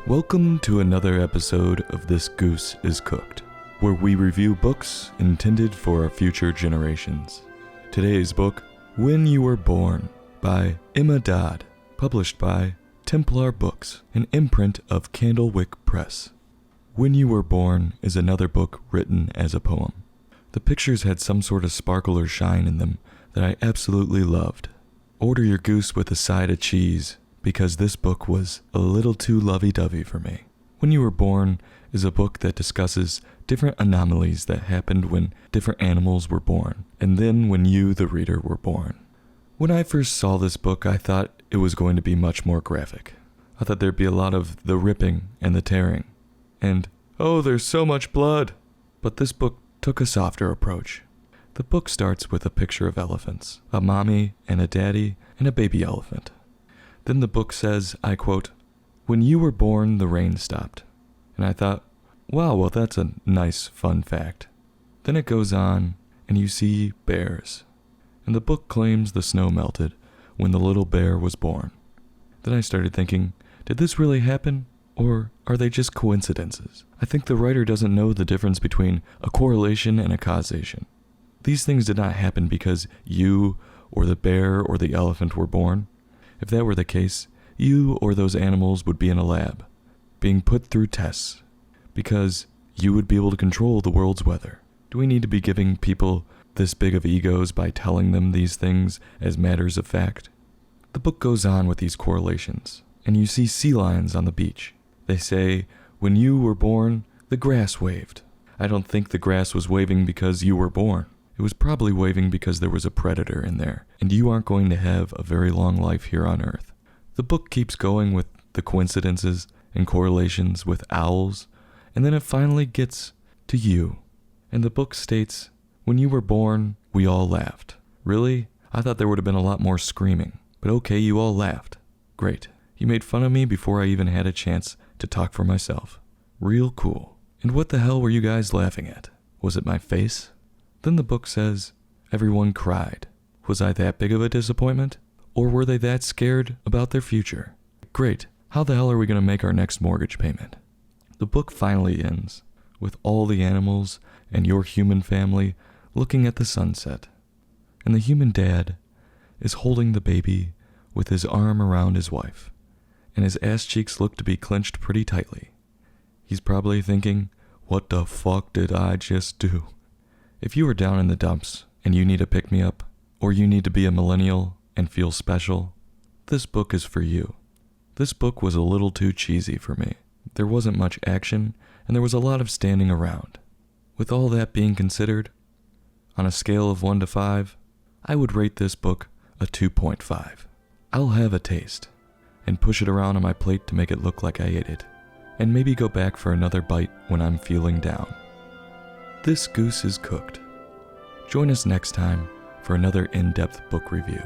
Welcome to another episode of This Goose is Cooked, where we review books intended for our future generations. Today's book, When You Were Born, by Emma Dodd, published by Templar Books, an imprint of Candlewick Press. When You Were Born is another book written as a poem. The pictures had some sort of sparkle or shine in them that I absolutely loved. Order your goose with a side of cheese, because this book was a little too lovey-dovey for me. When You Were Born is a book that discusses different anomalies that happened when different animals were born, and then when you, the reader, were born. When I first saw this book, I thought it was going to be much more graphic. I thought there'd be a lot of the ripping and the tearing, and, oh, there's so much blood! But this book took a softer approach. The book starts with a picture of elephants, a mommy and a daddy and a baby elephant. Then the book says, I quote, "When you were born, the rain stopped." And I thought, wow, well, that's a nice, fun fact. Then it goes on, and you see bears. And the book claims the snow melted when the little bear was born. Then I started thinking, did this really happen? Or are they just coincidences? I think the writer doesn't know the difference between a correlation and a causation. These things did not happen because you, or the bear, or the elephant were born. If that were the case, you or those animals would be in a lab, being put through tests, because you would be able to control the world's weather. Do we need to be giving people this big of egos by telling them these things as matters of fact? The book goes on with these correlations, and you see sea lions on the beach. They say, when you were born, the grass waved. I don't think the grass was waving because you were born. It was probably waving because there was a predator in there, and you aren't going to have a very long life here on Earth. The book keeps going with the coincidences and correlations with owls, and then it finally gets to you. And the book states, when you were born, we all laughed. Really? I thought there would have been a lot more screaming. But okay, you all laughed. Great. You made fun of me before I even had a chance to talk for myself. Real cool. And what the hell were you guys laughing at? Was it my face? Then the book says, everyone cried. Was I that big of a disappointment? Or were they that scared about their future? Great, how the hell are we going to make our next mortgage payment? The book finally ends with all the animals and your human family looking at the sunset. And the human dad is holding the baby with his arm around his wife, and his ass cheeks look to be clenched pretty tightly. He's probably thinking, what the fuck did I just do? If you are down in the dumps and you need a pick-me-up, or you need to be a millennial and feel special, this book is for you. This book was a little too cheesy for me. There wasn't much action, and there was a lot of standing around. With all that being considered, on a scale of 1 to 5, I would rate this book a 2.5. I'll have a taste, and push it around on my plate to make it look like I ate it, and maybe go back for another bite when I'm feeling down. This Goose is Cooked. Join us next time for another in-depth book review.